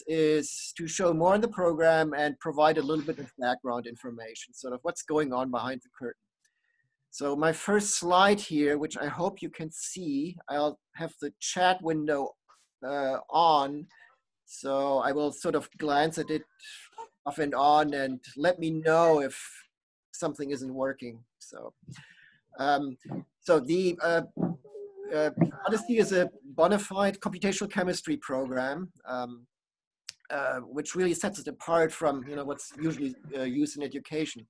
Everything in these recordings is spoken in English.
is to show more in the program and provide a little bit of background information, sort of what's going on behind the curtain. So my first slide here, which I hope you can see, I'll have the chat window on. So I will sort of glance at it off and on and let me know if something isn't working. So, the ODYSSEY is a bona fide computational chemistry program, which really sets it apart from what's usually used in education.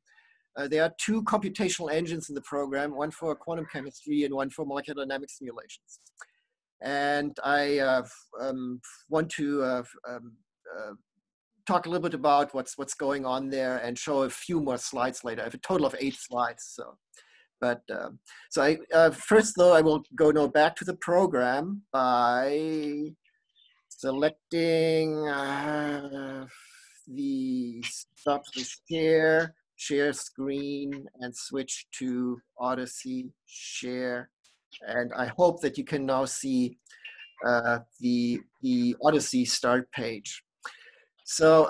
There are two computational engines in the program, one for quantum chemistry and one for molecular dynamics simulations. And I want to talk a little bit about what's going on there and show a few more slides later. I have a total of 8 slides. First though, I will go back to the program by selecting stop the share screen and switch to ODYSSEY share. And I hope that you can now see the ODYSSEY start page. So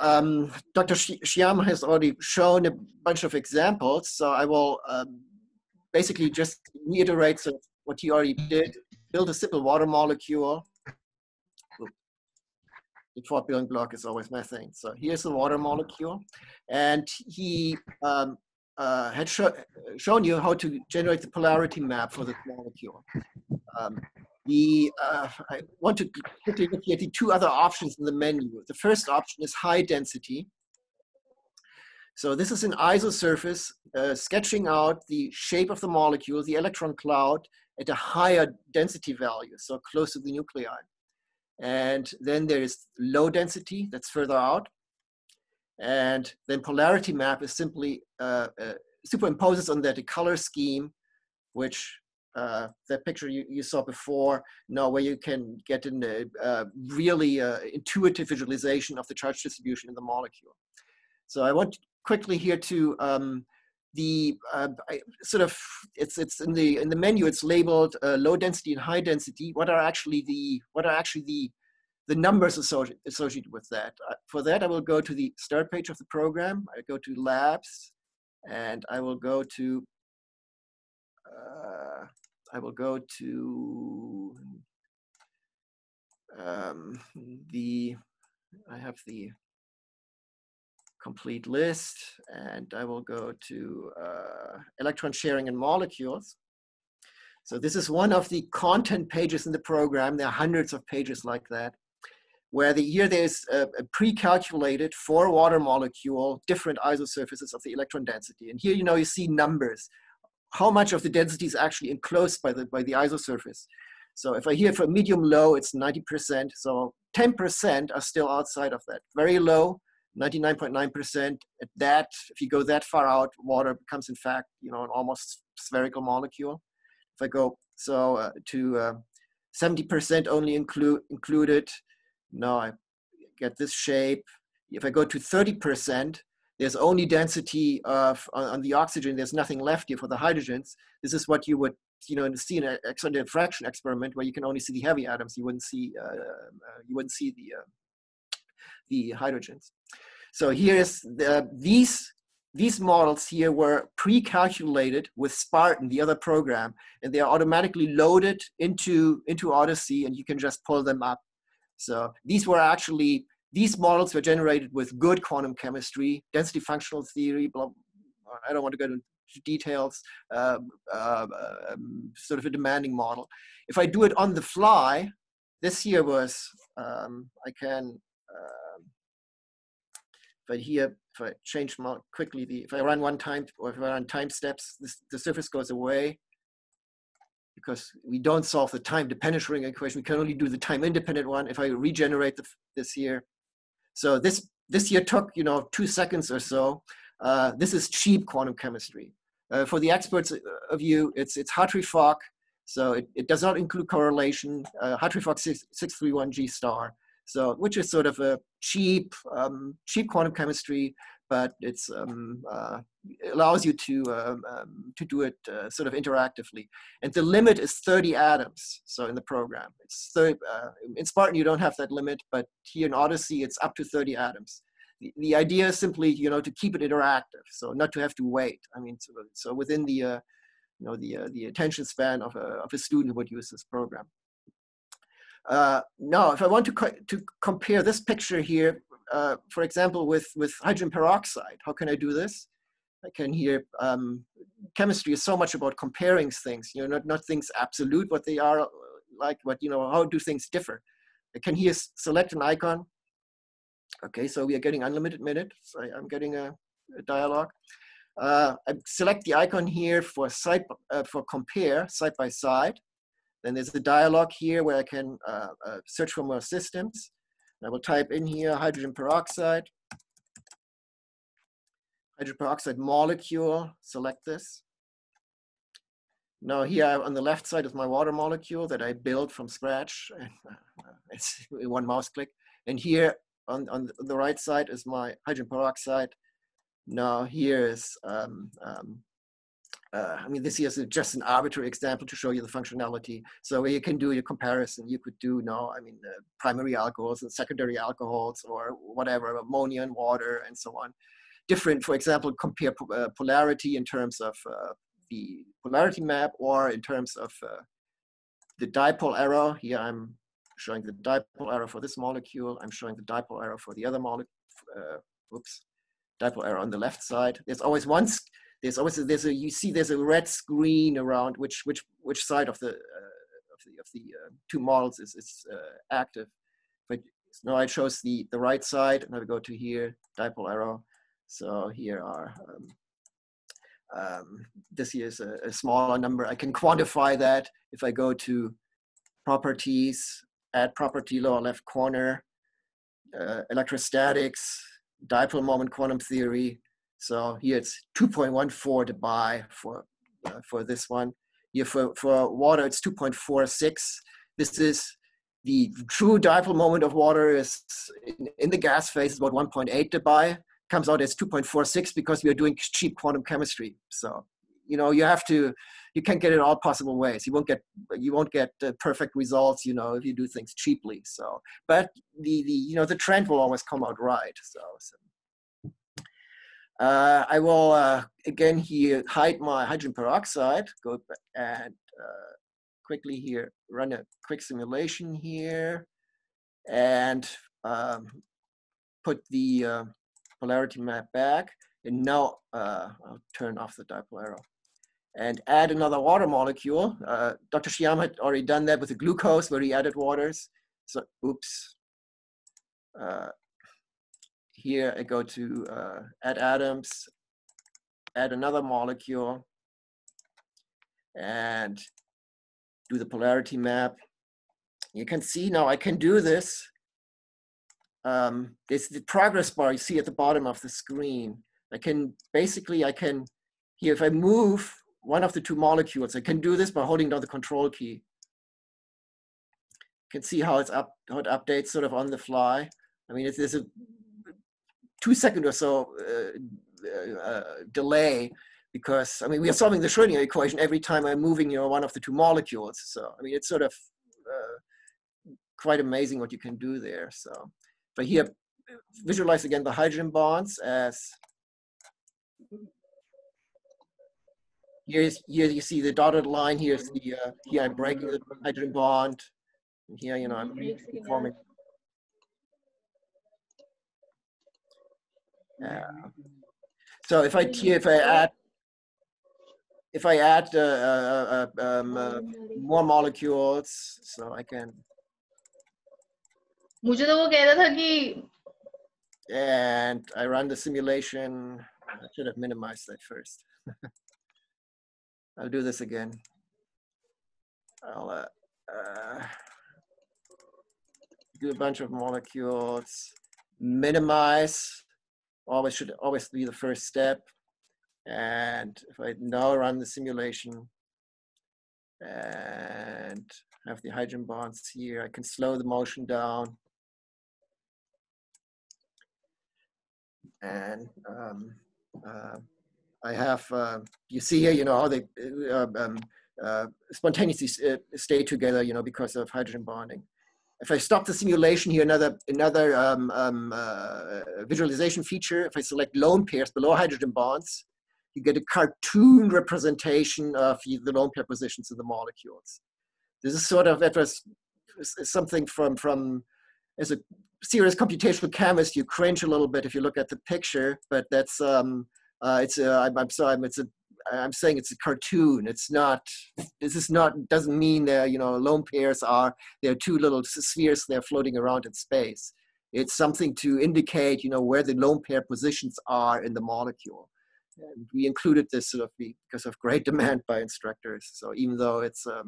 Dr. Shyam has already shown a bunch of examples. So I will basically just reiterate what he already did. Build a simple water molecule. The 4 billion block is always my thing. So here's the water molecule. And he had shown you how to generate the polarity map for this molecule. I want to quickly look at the 2 other options in the menu. The first option is high density. So this is an isosurface sketching out the shape of the molecule, the electron cloud, at a higher density value, so close to the nuclei. And then there is low density, that's further out. And then polarity map is simply superimposes on that a color scheme, which that picture you saw before, where you can get a really intuitive visualization of the charge distribution in the molecule. So I want quickly here to it's in the menu. It's labeled low density and high density. What are actually the numbers associated with that? For that, I will go to the start page of the program. I go to labs, and I will go to I have the complete list, and I will go to electron sharing and molecules. So this is one of the content pages in the program. There are hundreds of pages like that, where here there's a pre-calculated for water molecule different isosurfaces of the electron density. And here you see numbers. How much of the density is actually enclosed by the isosurface. So if I hear for medium low, it's 90%. So 10% are still outside of that. Very low, 99.9%. At that, if you go that far out, water becomes in fact, an almost spherical molecule. If I go to 70% only included, now I get this shape. If I go to 30%, there's only density on the oxygen. There's nothing left here for the hydrogens. This is what you would see in an X-ray diffraction experiment, where you can only see the heavy atoms. You wouldn't see the hydrogens. So here's these models here were pre-calculated with Spartan, the other program, and they are automatically loaded into ODYSSEY, and you can just pull them up. So these models were generated with good quantum chemistry, density functional theory, blah, I don't want to go into details, sort of a demanding model. If I do it on the fly, this here was, if I change quickly, if I run one time, or if I run time steps, the surface goes away, because we don't solve the time-dependent Schrödinger equation. We can only do the time-independent one. If I regenerate this here, so this here took 2 seconds or so. This is cheap quantum chemistry. For the experts of you, it's Hartree-Fock, so it does not include correlation. Hartree-Fock 631G star, so which is sort of a cheap quantum chemistry, but it's allows you to do it sort of interactively. And the limit is 30 atoms. So in the program, it's 30, in Spartan you don't have that limit, but here in Odyssey it's up to 30 atoms. The idea is simply, to keep it interactive, so not to have to wait. I mean, so within the the attention span of a student who would use this program. Now, if I want to compare this picture here, for example, with hydrogen peroxide, how can I do this? I can here, chemistry is so much about comparing things, not things absolute, what they are like, but how do things differ? I can here select an icon. Okay, so we are getting unlimited minutes. So I'm getting a dialog. I select the icon here for compare side by side. Then there's a dialog here where I can search for more systems. I will type in here hydrogen peroxide molecule, select this. Now here on the left side is my water molecule that I built from scratch. It's one mouse click. And here on the right side is my hydrogen peroxide. Now here is, I mean, this here is just an arbitrary example to show you the functionality. So you can do your comparison. You could do primary alcohols and secondary alcohols or whatever, ammonia and water and so on. Different, for example, compare polarity in terms of the polarity map or in terms of the dipole arrow. Here I'm showing the dipole arrow for this molecule. I'm showing the dipole arrow for the other molecule. Dipole arrow on the left side. There's always you see there's a red screen around which side of the two models is active. But now I chose the right side, and I go to here, dipole arrow. So here are this here is a smaller number. I can quantify that if I go to properties, add property lower left corner, electrostatics, dipole moment quantum theory. So here it's 2.14 to buy for this one. Here for water it's 2.46. This is the true dipole moment of water is in the gas phase is about 1.8 to buy. Comes out as 2.46 because we are doing cheap quantum chemistry. So you can't get it all possible ways. You won't get perfect results, if you do things cheaply. So, but the trend will always come out right. So I will again here hide my hydrogen peroxide. Go back and quickly here run a quick simulation here, and put the polarity map back. And now I'll turn off the dipole arrow and add another water molecule. Dr. Shyam had already done that with the glucose where he added waters. So, oops. Here I go to add atoms, add another molecule, and do the polarity map. You can see now I can do this. There's the progress bar you see at the bottom of the screen. I can here, if I move one of the two molecules, I can do this by holding down the control key. You can see how it updates sort of on the fly. I mean, there's a 2-second or so delay because, I mean, we are solving the Schrödinger equation every time I'm moving, one of the two molecules. So, I mean, it's sort of quite amazing what you can do there. So, but here, visualize again the hydrogen bonds as, here you see the dotted line. Here's the, here I'm breaking the hydrogen bond. And here, I'm forming. So if I add more molecules, so I can. मुझे तो वो कह रहा था कि. And I run the simulation. I should have minimized that first. I'll do this again. I'll do a bunch of molecules. Minimize. Should always be the first step. And if I now run the simulation and have the hydrogen bonds here, I can slow the motion down. And I have, you see here, how they spontaneously stay together, because of hydrogen bonding. If I stop the simulation here, another visualization feature, if I select lone pairs below hydrogen bonds, you get a cartoon representation of the lone pair positions in the molecules. This is sort of, that was something from as a serious computational chemist, you cringe a little bit if you look at the picture, but that's, I'm saying it's a cartoon. It's not, this is not, doesn't mean that, lone pairs are, they're two little spheres, they're floating around in space. It's something to indicate, where the lone pair positions are in the molecule. And we included this sort of because of great demand by instructors. So even though it's a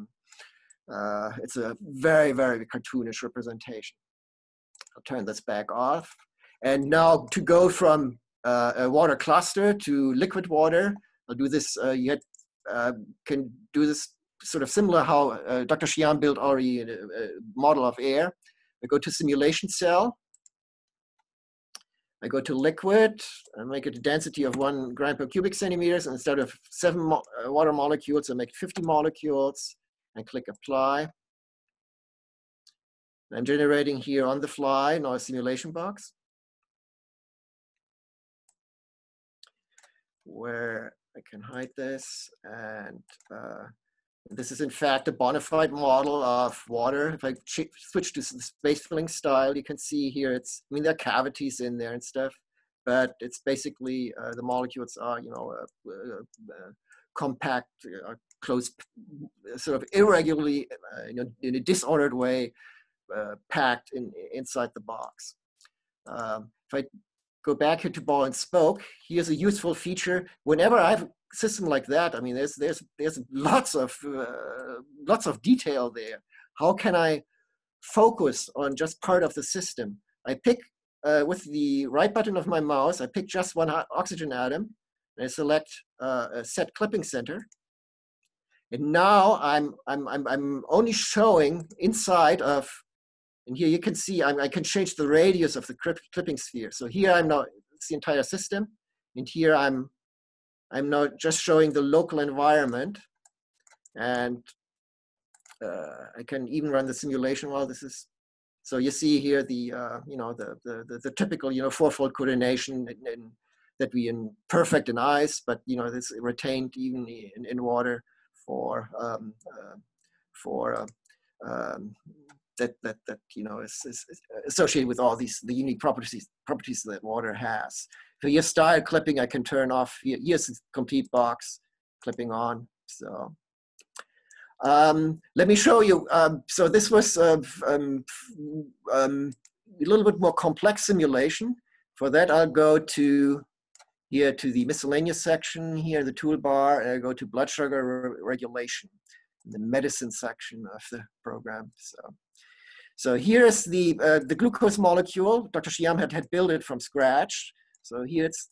very, very cartoonish representation. I'll turn this back off. And now to go from a water cluster to liquid water, I'll do this, you can do this sort of similar how Dr. Xian built already a model of air. I go to simulation cell. I go to liquid and make it a density of 1 gram per cubic centimeters. And instead of 7 water molecules, I make 50 molecules and click apply. I'm generating here on the fly now a simulation box where I can hide this. And this is in fact a bona fide model of water. If I switch to the space filling style, you can see here there are cavities in there and stuff, but it's basically the molecules are, compact, close, sort of irregularly, in a disordered way, packed inside the box. If I go back here to ball and spoke, here's a useful feature. Whenever I have a system like that, there's lots of detail there. How can I focus on just part of the system? I pick with the right button of my mouse, I pick just one oxygen atom, and I select a set clipping center. And now I'm only showing inside of. And here you can see I can change the radius of the clipping sphere. So here it's the entire system. And here I'm now just showing the local environment. And I can even run the simulation while this is. So you see here the typical fourfold coordination that we in perfect in ice, but this retained even in water for that is associated with all the unique properties that water has. So your style clipping I can turn off. Here's a complete box clipping on. So let me show you. So this was a little bit more complex simulation. For that, I'll go to here to the miscellaneous section, here the toolbar, and I go to blood sugar regulation, the medicine section of the program. So here's the glucose molecule. Dr. Xiam had built it from scratch. So here's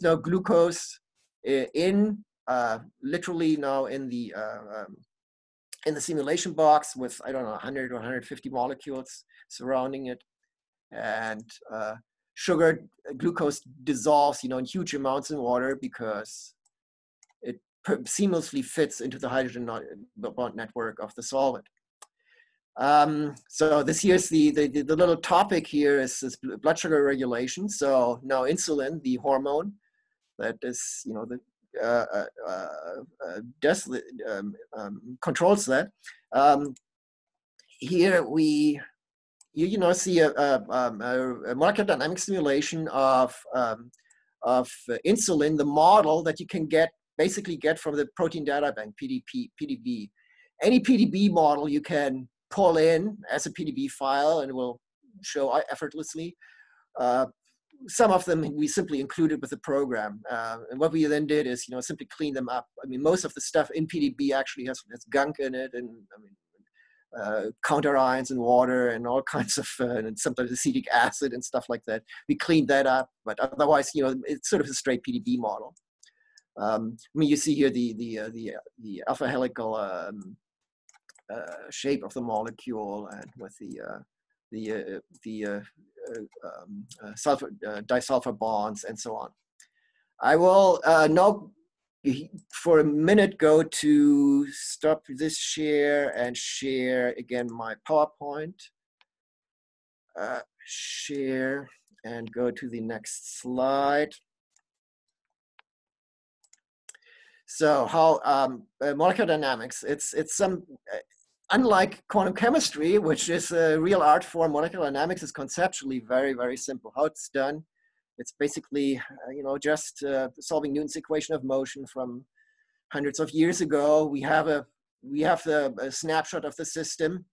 now glucose literally now in the simulation box with, I don't know, 100 or 150 molecules surrounding it. And glucose dissolves, in huge amounts in water because it seamlessly fits into the hydrogen bond network of the solvent. So this here's the little topic here is blood sugar regulation. So now insulin, the hormone that is, controls that. Here we, see a molecular dynamic simulation of insulin, the model that you can basically get from the protein data bank, PDB. Any PDB model you can pull in as a PDB file and it will show effortlessly. Some of them we simply included with the program. And what we then did is, simply clean them up. Most of the stuff in PDB actually has gunk in it, and counter ions and water and all kinds of, and sometimes acetic acid and stuff like that. We cleaned that up, but otherwise, it's sort of a straight PDB model. You see here the alpha helical shape of the molecule, and with the disulfur bonds and so on. I will now for a minute go to stop this share and share again my PowerPoint. Share and go to the next slide. So how molecular dynamics, it's some, unlike quantum chemistry, which is a real art form, molecular dynamics is conceptually very, very simple. How it's done, it's basically, just solving Newton's equation of motion from hundreds of years ago. We have a snapshot of the system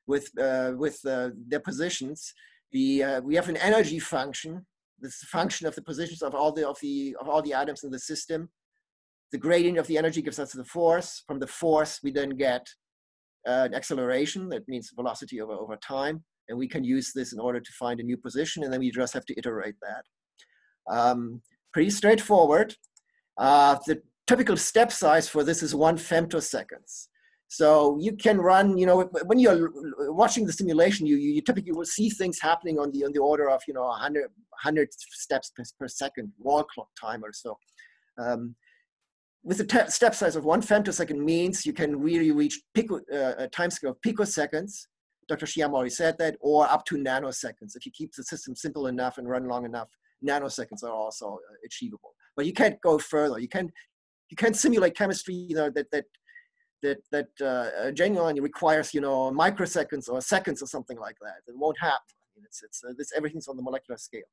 with their positions. We have an energy function, this function of the positions of all the atoms in the system. The gradient of the energy gives us the force. From the force, we then get an acceleration. That means velocity over time. And we can use this in order to find a new position. And then we just have to iterate that. Pretty straightforward. The typical step size for this is 1 femtoseconds. So you can run, when you're watching the simulation, you typically will see things happening on the order of, 100 steps per second, wall clock time or so. With the step size of 1 femtosecond means you can really reach a time scale of picoseconds. Dr. Shyam already said that, or up to nanoseconds. If you keep the system simple enough and run long enough, nanoseconds are also achievable. But you can't go further. You can simulate chemistry that genuinely requires microseconds or seconds or something like that. It won't happen. I mean, everything's on the molecular scale.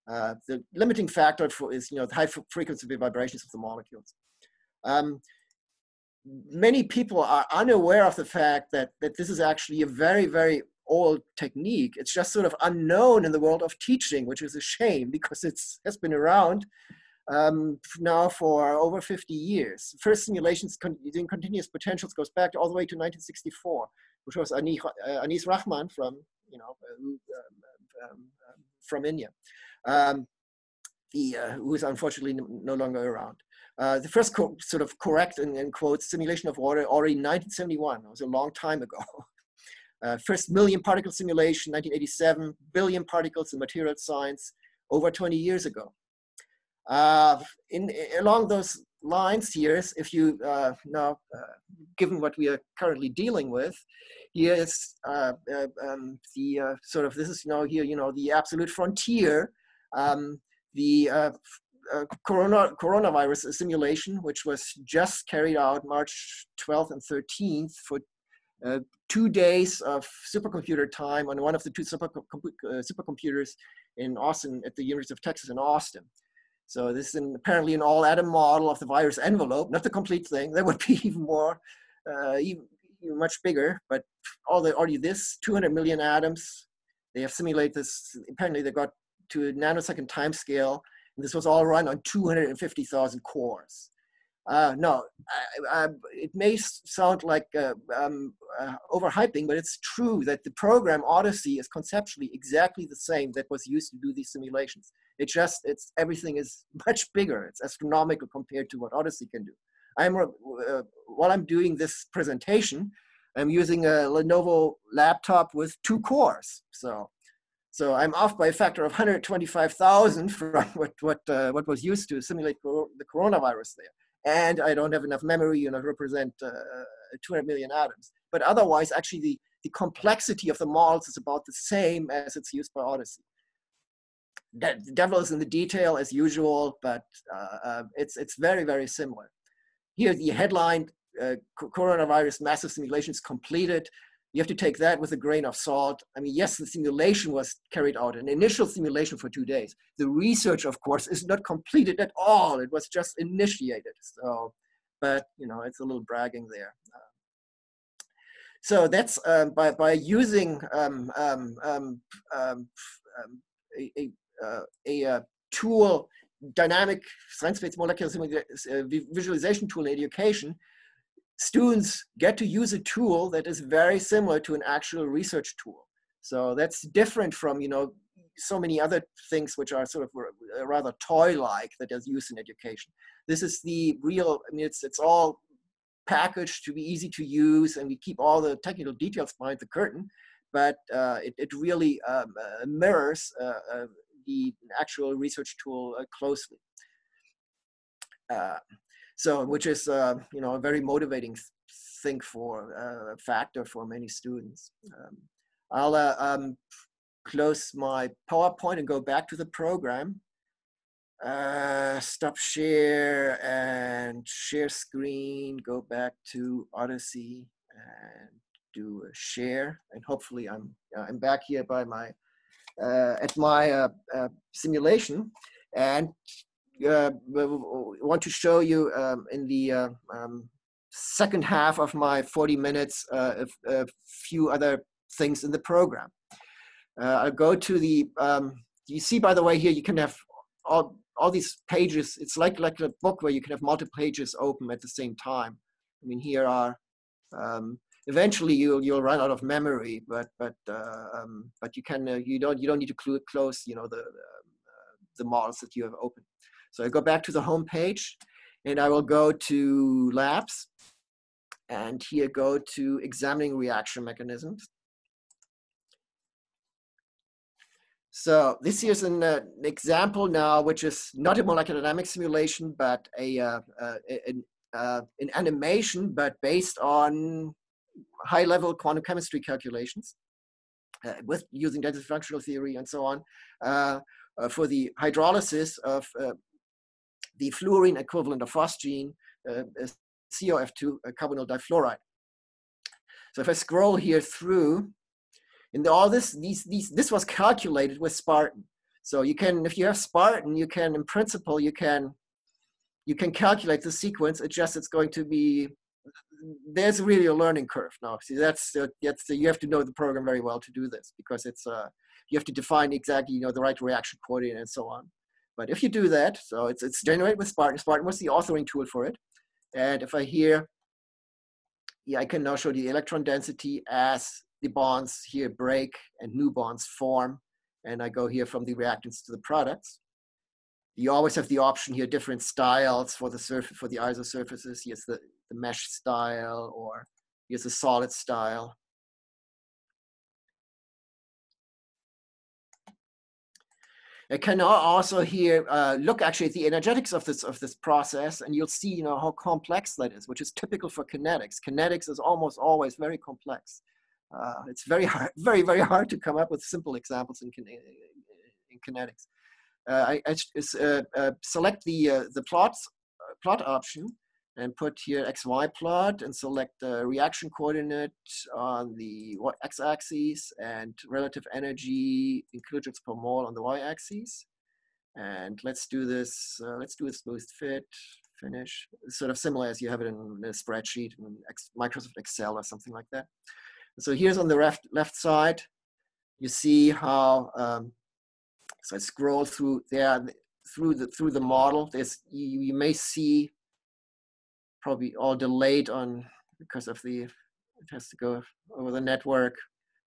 The limiting factor is the high frequency vibrations of the molecules. Many people are unaware of the fact that this is actually a very, very old technique. It's just sort of unknown in the world of teaching, which is a shame because it has been around now for over 50 years. First simulations using continuous potentials goes back all the way to 1964, which was Anis Rahman from India, who is unfortunately no longer around. The first sort of correct, in quotes, simulation of water already in 1971. It was a long time ago. First million particle simulation, 1987, billion particles in material science, over 20 years ago. Along those lines here, if you now, given what we are currently dealing with, here is this is here, the absolute frontier, the coronavirus simulation, which was just carried out March 12th and 13th for 2 days of supercomputer time on one of the two supercomputers in Austin, at the University of Texas in Austin. So this is apparently an all-atom model of the virus envelope, not the complete thing. That would be even more, even much bigger. But already this 200 million atoms, they have simulated this. Apparently, they got to a nanosecond time scale, and this was all run on 250,000 cores. No, it may sound like overhyping, but it's true that the program ODYSSEY is conceptually exactly the same that was used to do these simulations. Everything is much bigger. It's astronomical compared to what ODYSSEY can do. While I'm doing this presentation, I'm using a Lenovo laptop with 2 cores. So I'm off by a factor of 125,000 from what was used to simulate the coronavirus there. And I don't have enough memory, to represent 200 million atoms. But otherwise, actually, the complexity of the models is about the same as it's used by ODYSSEY. The devil is in the detail as usual, but it's very, very similar. Here, the headline, coronavirus massive simulations completed. You have to take that with a grain of salt. I mean, yes, the simulation was carried out, an initial simulation for 2 days. The research, of course, is not completed at all. It was just initiated. So, but, it's a little bragging there. So that's by using a tool, dynamic science-based molecular visualization tool in education, students get to use a tool that is very similar to an actual research tool. So that's different from, so many other things which are sort of rather toy-like that is used in education. This is the real, it's all packaged to be easy to use, and we keep all the technical details behind the curtain. but it really mirrors the actual research tool closely. So, which is you know, a very motivating thing for factor for many students. I'll close my PowerPoint and go back to the program. Stop share and share screen, go back to ODYSSEY and do a share, and hopefully I'm back here by my at my simulation, and want to show you in the second half of my 40 minutes a few other things in the program. I'll go to the you see, by the way, here you can have all these pages. It's like a book where you can have multiple pages open at the same time. I mean, here are eventually you'll run out of memory, but you can you don't need to close, you know, the models that you have open. So I go back to the home page, and I will go to labs, and here go to examining reaction mechanisms. So this here's an example now, which is not a molecular dynamics simulation, but an animation, but based on high-level quantum chemistry calculations with using density functional theory and so on for the hydrolysis of the fluorine equivalent of phosgene, COF2, carbonyl difluoride. So if I scroll here through, and all this was calculated with Spartan. So you can, if you have Spartan, you can, in principle, you can calculate the sequence. It's going to be, there's really a learning curve now. See, you have to know the program very well to do this, because it's you have to define exactly, you know, the right reaction coordinate and so on. But if you do that, so it's generated with Spartan. Spartan was the authoring tool for it. And if I here, yeah, I can now show the electron density as the bonds here break and new bonds form, and I go here from the reactants to the products. You always have the option here, different styles for the surface, for the iso surfaces. Here's the mesh style, or here's a solid style. I can also here look actually at the energetics of this process, and you'll see, you know, how complex that is, which is typical for kinetics. Kinetics is almost always very complex. It's very hard to come up with simple examples in kinetics. I select the plot option and put here XY plot, and select the reaction coordinate on the x-axis and relative energy in kilojoules per mole on the y-axis. And let's do this. Let's do a smooth fit. Finish. It's sort of similar as you have it in a spreadsheet in Microsoft Excel or something like that. So here's on the left side, you see how, so I scroll through there, through the model. You may see probably all delayed on, because of it has to go over the network,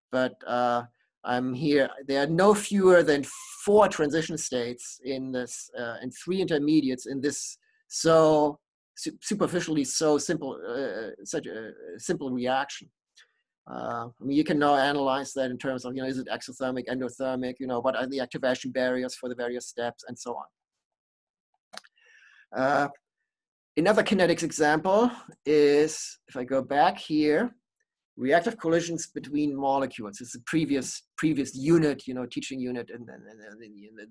but I'm here. There are no fewer than 4 transition states in this, and 3 intermediates in this so superficially so simple, such a simple reaction. I mean, you can now analyze that in terms of, you know, is it exothermic, endothermic, you know, what are the activation barriers for the various steps, and so on. Another kinetics example is, if I go back here, reactive collisions between molecules. It's the previous unit, you know, teaching unit in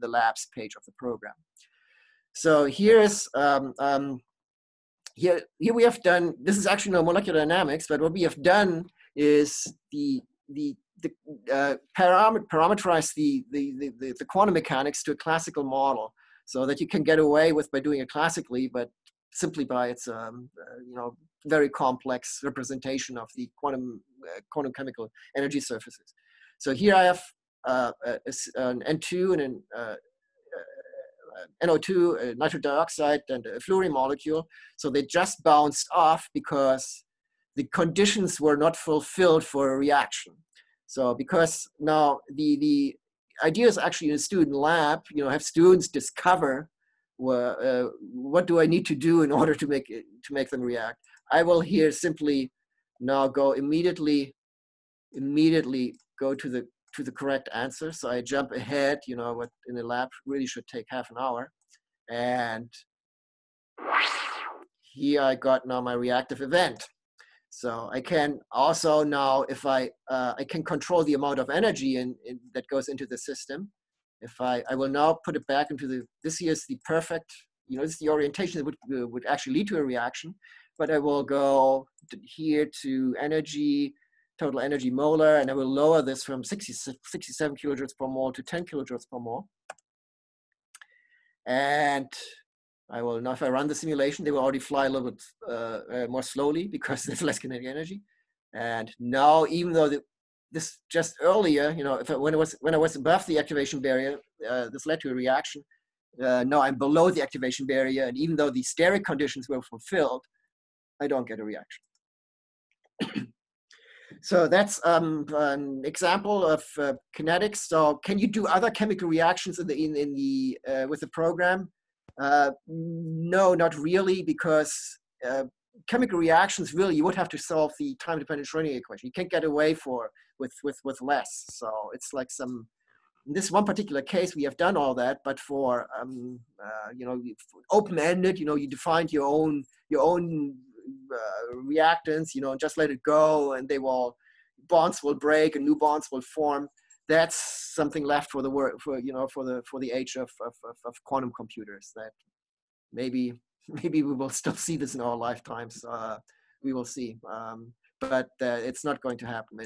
the labs page of the program. So here's here we have done, this is actually no molecular dynamics, but what we have done is parameterize the quantum mechanics to a classical model, so that you can get away with by doing it classically, but simply by its you know, very complex representation of the quantum chemical energy surfaces. So here I have an N2 and an NO2, nitrogen dioxide, and a fluorine molecule. So they just bounced off because the conditions were not fulfilled for a reaction. So because now the idea is actually in a student lab, you know, have students discover what do I need to do in order to make them react. I will here simply now go immediately go to the correct answer. So I jump ahead, you know, what in the lab really should take half an hour. And here I got now my reactive event. So I can also now, if I can control the amount of energy that goes into the system. If I will now put it back into this here is the perfect, you know, this is the orientation that would actually lead to a reaction. But I will go here to energy, total energy molar, and I will lower this from 67 kilojoules per mole to 10 kilojoules per mole. And I will now, if I run the simulation, they will already fly a little bit more slowly because there's less kinetic energy. And now, even though this just earlier, you know, when I was above the activation barrier, this led to a reaction. Now I'm below the activation barrier, and even though the steric conditions were fulfilled, I don't get a reaction. So that's an example of kinetics. So can you do other chemical reactions with the program? No, not really, because chemical reactions really you would have to solve the time-dependent Schrödinger equation. You can't get away with less. So it's like some. In this one particular case, we have done all that, but for you know, open-ended, you know, you defined your own reactants, you know, and just let it go, and bonds will break and new bonds will form. That's something left for the work for the age of quantum computers. That maybe we will still see this in our lifetimes. We will see, but it's not going to happen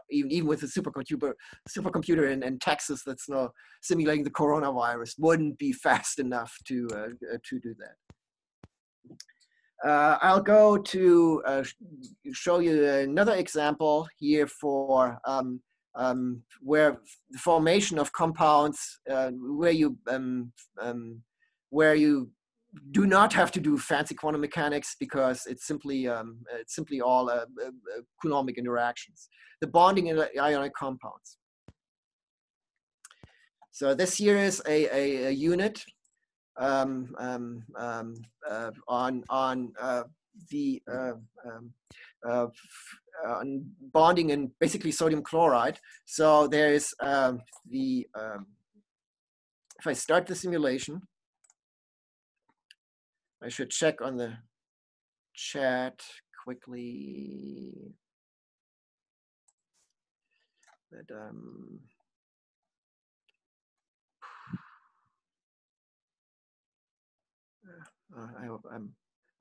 even with the supercomputer in Texas that's now simulating the coronavirus wouldn't be fast enough to do that. I'll go to show you another example here for where the formation of compounds where you do not have to do fancy quantum mechanics because it's simply all Coulombic interactions. The bonding in ionic compounds. So this here is a unit on bonding in basically sodium chloride. So there is if I start the simulation, I should check on the chat quickly that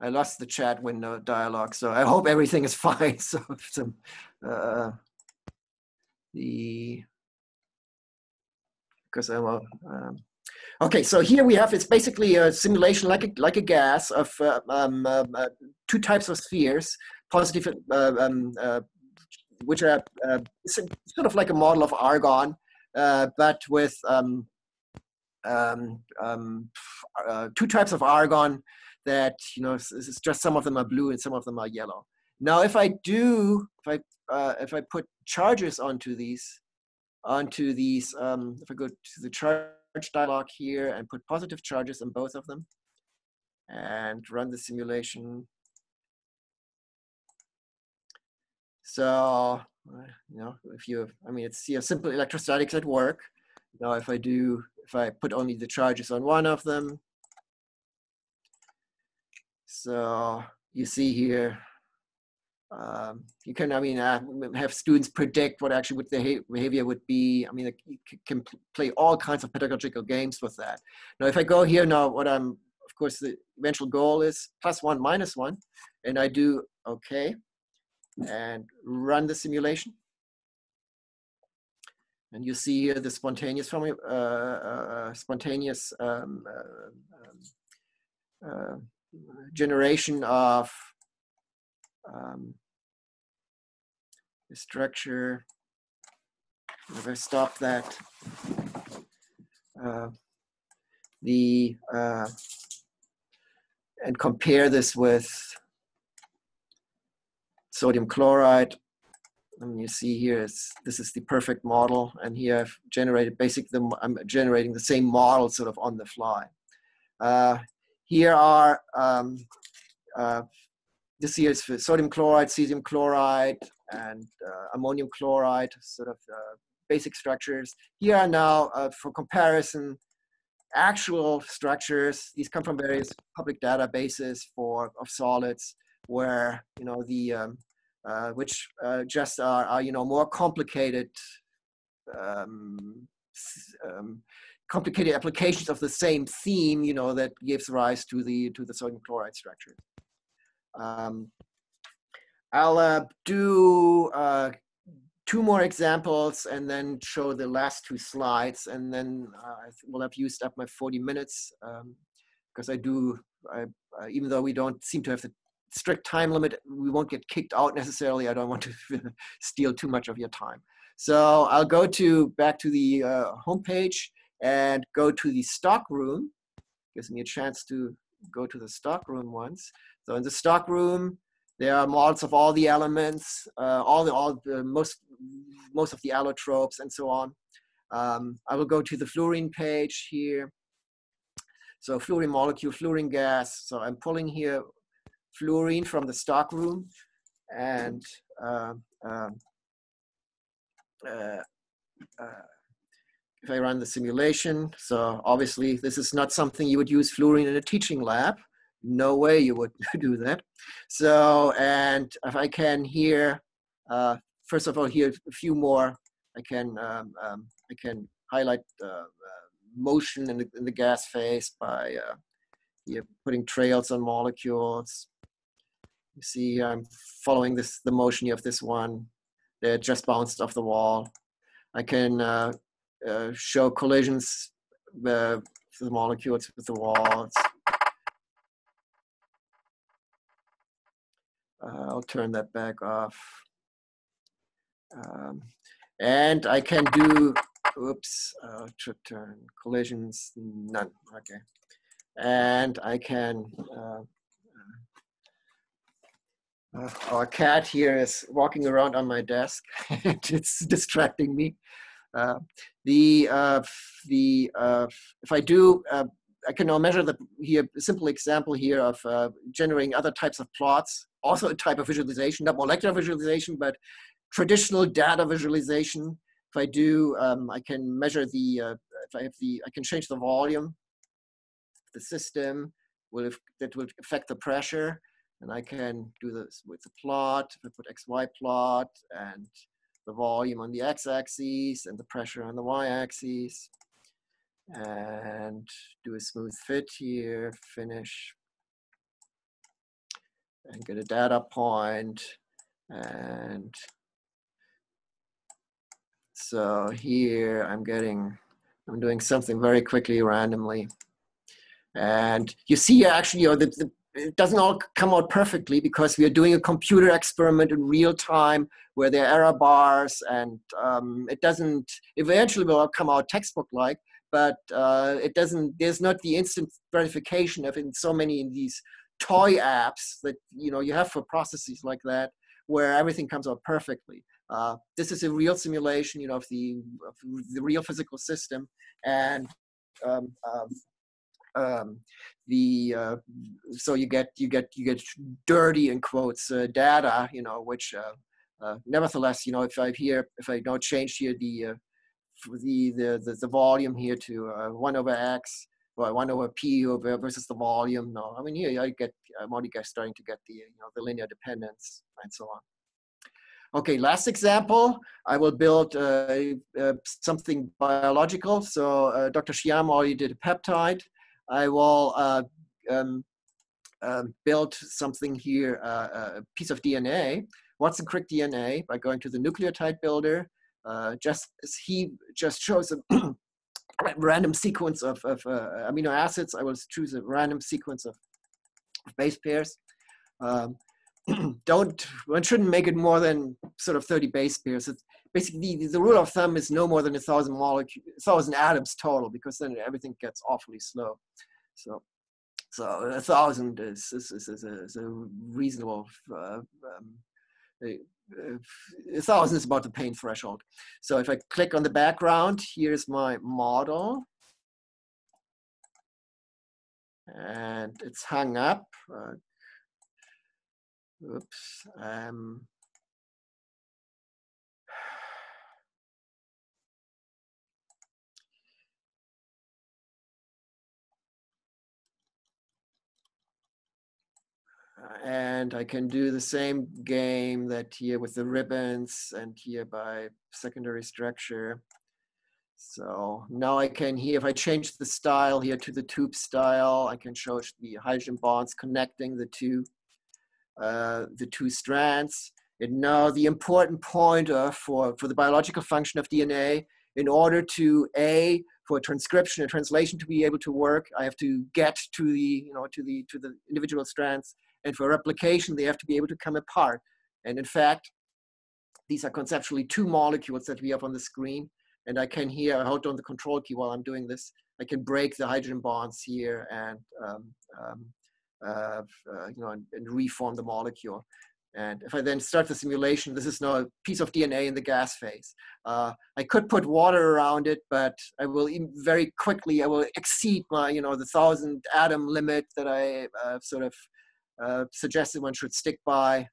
I lost the chat window dialog, so I hope everything is fine. So because I'm okay. So here we have, it's basically a simulation like a gas of two types of spheres, positive, which are sort of like a model of argon, but with two types of argon that, you know, it's just some of them are blue and some of them are yellow. Now, if I put charges onto these, if I go to the charge dialog here and put positive charges on both of them and run the simulation. So, you know, it's simple electrostatics at work. Now, if I put only the charges on one of them, so you see here, you can, have students predict what the behavior would be. You can play all kinds of pedagogical games with that. Now, if I go here now, of course, the eventual goal is +1, -1, and I do OK, and run the simulation. And you see here the spontaneous generation of the structure. If I stop that, and compare this with sodium chloride. You see here, this is the perfect model, and here I've generated I'm generating the same model sort of on the fly. Here are this here is for sodium chloride, cesium chloride, and ammonium chloride, sort of basic structures. Here are now, for comparison, actual structures. These come from various public databases of solids, where which just are more complicated complicated applications of the same theme, that gives rise to the sodium chloride structure. I'll do 2 more examples and then show the last 2 slides, and then I will have used up my 40 minutes because even though we don't seem to have the strict time limit, we won't get kicked out necessarily. I don't want to steal too much of your time. So I'll go back to the homepage and go to the stock room. Gives me a chance to go to the stock room once. So in the stock room, there are models of all the elements, most of the allotropes, and so on. I will go to the fluorine page here. So fluorine molecule, fluorine gas. So I'm pulling here fluorine from the stock room, and if I run the simulation, so obviously this is not something you would use fluorine in a teaching lab. No way you would do that. So, and if I can here, first of all, here a few more. I can highlight motion in the gas phase by here putting trails on molecules. You see, I'm following the motion of this one. They just bounced off the wall. I can show collisions the molecules with the walls. I'll turn that back off. And I can do, should turn collisions, none, okay. And I can, our cat here is walking around on my desk. It's distracting me. If I do, I can now measure a simple example here of generating other types of plots, also a type of visualization, not molecular visualization, but traditional data visualization. If I do, I can measure I can change the volume of the system, that will affect the pressure. And I can do this with the plot. If I put XY plot and the volume on the x-axis and the pressure on the y-axis, and do a smooth fit here, finish, and get a data point. And so here I'm doing something very quickly randomly. And you see actually, it doesn't all come out perfectly because we are doing a computer experiment in real time where there are error bars, and it doesn't, eventually will come out textbook-like, but there's not the instant verification of in so many in these toy apps that you have for processes like that, where everything comes out perfectly. This is a real simulation, of the real physical system, and so you get dirty in quotes data, which nevertheless, if I don't change here the volume here to 1 over x or 1 over p versus the volume. No, I mean here I'm already starting to get the linear dependence and so on. Okay, last example, I will build something biological. So Dr. Shyam already did a peptide. I will build something here, a piece of DNA, Watson-Crick DNA, by going to the Nucleotide Builder. Just as he just shows a random sequence of amino acids, I will choose a random sequence of base pairs. One shouldn't make it more than sort of 30 base pairs. It's basically, the rule of thumb is no more than 1,000 atoms total, because then everything gets awfully slow. So 1,000 is a reasonable. 1,000 is about the pain threshold. So if I click on the background, here's my model, and it's hung up. Oops. And I can do the same game that here with the ribbons and here by secondary structure. So now I can here, if I change the style here to the tube style, I can show the hydrogen bonds connecting the two strands. And now the important pointer for the biological function of DNA, in order to for transcription and translation to be able to work, I have to get to the to the individual strands, and for replication they have to be able to come apart. And in fact, these are conceptually two molecules that we have on the screen. And I can here, I hold down the control key while I'm doing this. I can break the hydrogen bonds here and and reform the molecule. And if I then start the simulation, this is now a piece of DNA in the gas phase. I could put water around it, but I will very quickly, I will exceed my, the 1,000 atom limit that I sort of suggested one should stick by.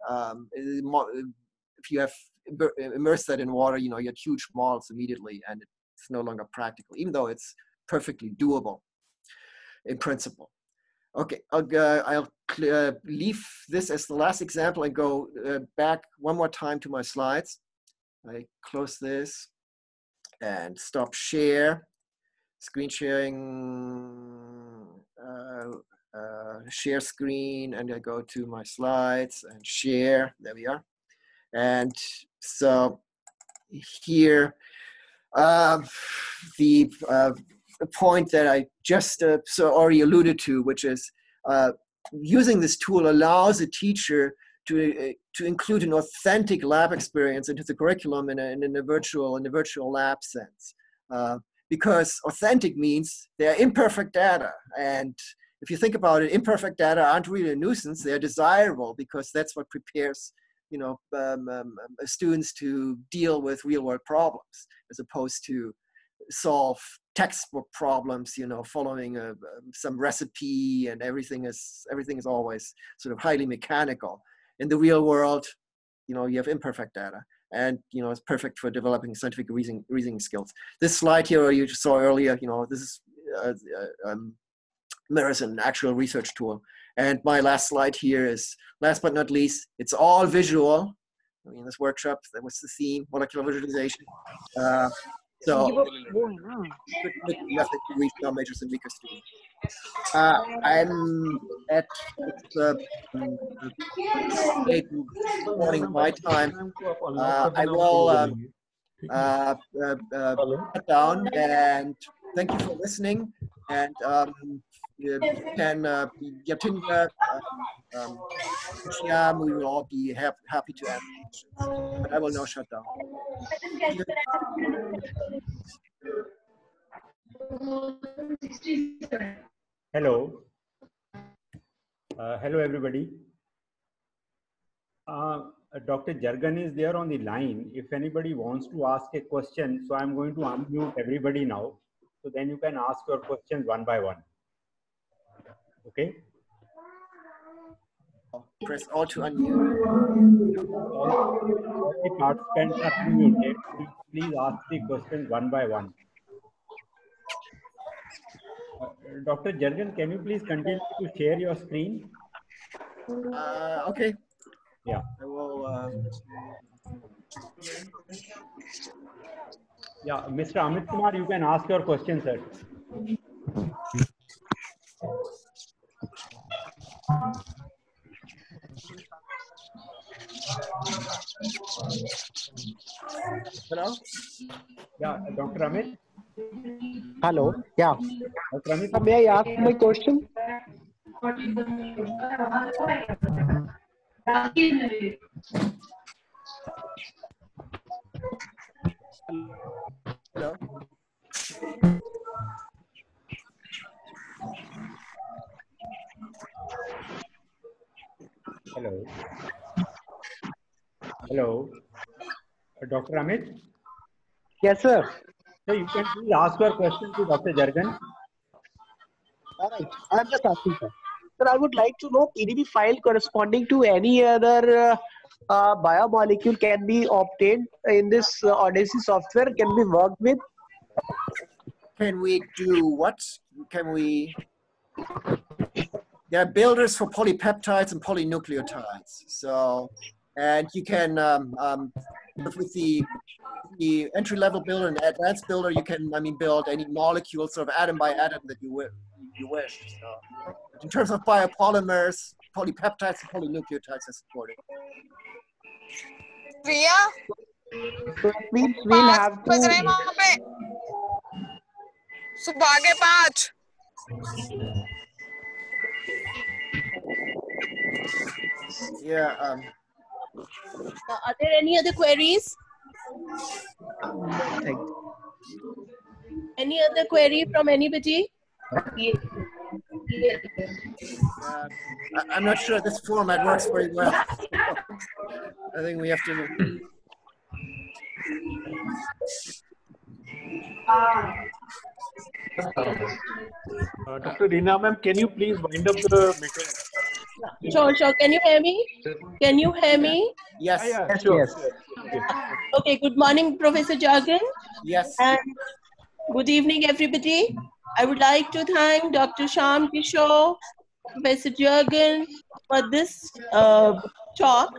If you have immerse that in water, you get huge moles immediately, and it's no longer practical, even though it's perfectly doable in principle. Okay, I'll leave this as the last example and go back one more time to my slides. I close this and stop share, screen sharing, share screen, and I go to my slides and share. There we are. And so here, the point that I just already alluded to, which is using this tool allows a teacher to include an authentic lab experience into the curriculum in a virtual lab sense. Because authentic means they're imperfect data, and if you think about it, imperfect data aren't really a nuisance. They're desirable because that's what prepares students to deal with real-world problems, as opposed to solve textbook problems, following some recipe, and everything is always sort of highly mechanical. In the real world, you have imperfect data, and it's perfect for developing scientific reasoning skills. This slide here you just saw earlier, this is mirrors an actual research tool. And my last slide here is, last but not least, it's all visual. In this workshop, that was the theme, molecular visualization. So, good method to reach our majors and weaker students. I'm at 8 morning my time. I will shut down, and thank you for listening. And you can Yatinda, we will all be happy to answer questions. But I will now shut down. Hello. Hello, everybody. Dr. Jurgen is there on the line. If anybody wants to ask a question, so I'm going to unmute everybody now. So then you can ask your questions one by one. Okay? Press all to unmute. All the participants are unmuted. Please ask the questions one by one. Dr. Jurgen, can you please continue to share your screen? Okay. Yeah. I will. Yeah, Mr. Amit Kumar, you can ask your question, sir. Hello? Yeah, Dr. Amit? Hello, yeah. Dr. Amit? May I ask my question? Hello? Hello. Hello. Dr. Amit? Yes, sir. So you can please ask your question to Dr. Jurgen. All right, I'm just asking, sir. Sir, I would like to know PDB file corresponding to any other biomolecule can be obtained in this ODYSSEY software, can be worked with. Can we do what? Can we? there are builders for polypeptides and polynucleotides. So, and you can, with the entry-level builder and advanced builder, you can, build any molecule sort of atom by atom that you wish. So, in terms of biopolymers, polypeptides and polynucleotides are supported. Priya? So it means we'll have बज रहे हैं to. वहाँ पे सुबह के 5 Yeah. Are there any other queries? Any other query from anybody? I'm not sure this format works very well. I think we have to. Dr. Reena ma'am, can you please wind up the meeting? Sure. Can you hear me? Can you hear me? Yes. Yeah, sure. Yes. Okay, good morning, Professor Jurgen. Yes. And good evening, everybody. I would like to thank Dr. Shyam Kishore, Professor Jurgen for this talk.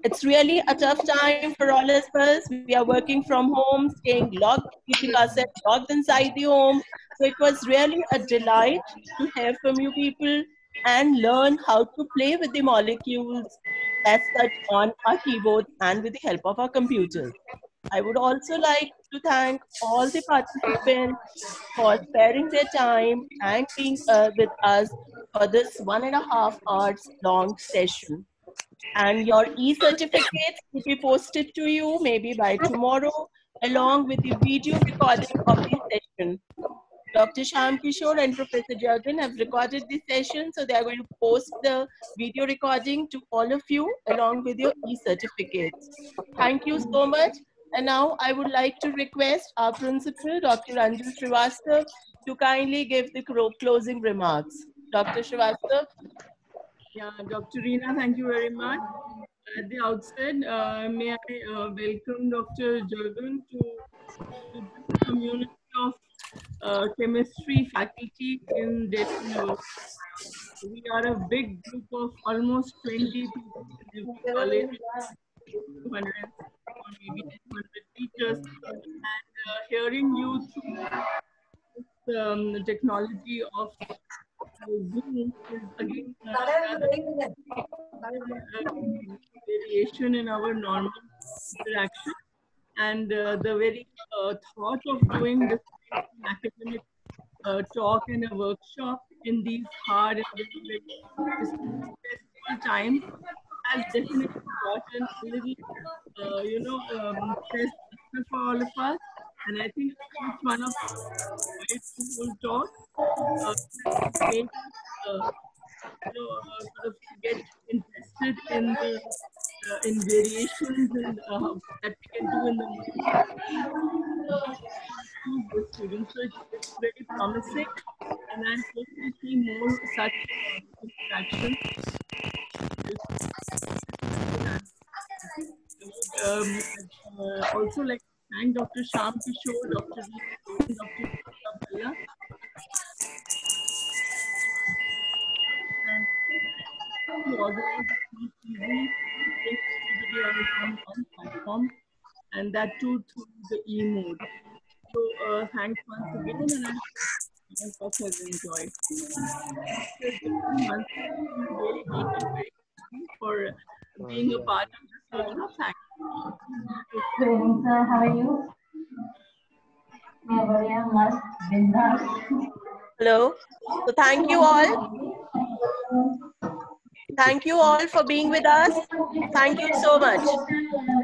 It's really a tough time for all of us. We are working from home, staying logged, keeping ourselves logged inside the home. So it was really a delight to hear from you people and learn how to play with the molecules as such on our keyboard and with the help of our computers. I would also like to thank all the participants for sparing their time and being with us for this 1.5 hours long session. And your e-certificates will be posted to you maybe by tomorrow, along with the video recording of the session. Dr. Shyam Kishore and Professor Jurgen have recorded this session, so they are going to post the video recording to all of you along with your e-certificates. Thank you so much. And now I would like to request our principal, Dr. Anjal Srivastava, to kindly give the closing remarks. Dr. Srivastava. Yeah, Dr. Reena, thank you very much. At the outset, may I welcome Dr. Jurgen to the community of chemistry faculty in Delhi University. We are a big group of almost 20 people in every college, 200 or maybe 200 teachers, and hearing you through the technology of Zoom is again another variation in our normal interaction, and the very thought of doing this academic talk and a workshop in these hard and very stressful times has definitely gotten a little, stress for all of us. And I think each one of us whole talk made sort of get interested in the in variations and that we can do in the students. So it's very promising, and I hope to see more such interactions. Also like to thank Dr. Shyam Kishore, Dr. Reena, Dr. Bella, and to organize this easy, bring everybody on one platform, and that too through the e-mode. So thanks once again, and I hope you have enjoyed. Once again, really making very happy for being a part of this workshop. Thank you. Good evening, sir. How are you? Hello. So thank you all. Thank you all for being with us. Thank you so much.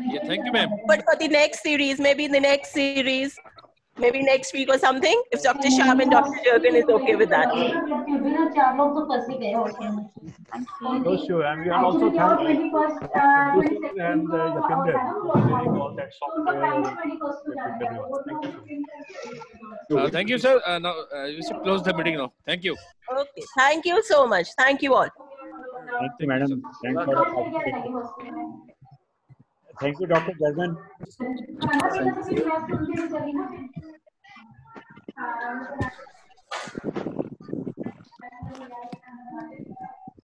Yeah, thank you, ma'am. But for the next series, maybe in the next series, maybe next week or something, if Dr. Shyam and Dr. Jurgen is okay with that. Oh, sure. And we are also thanking and Yapinder for sharing all that software with everyone. Thank you so much. Thank you, sir. Now we should close the meeting now. Thank you. Okay. Thank you so much. Thank you all. Thank you, madam. Thanks for the participation. Thank you, Dr. Jurgen. Thank you.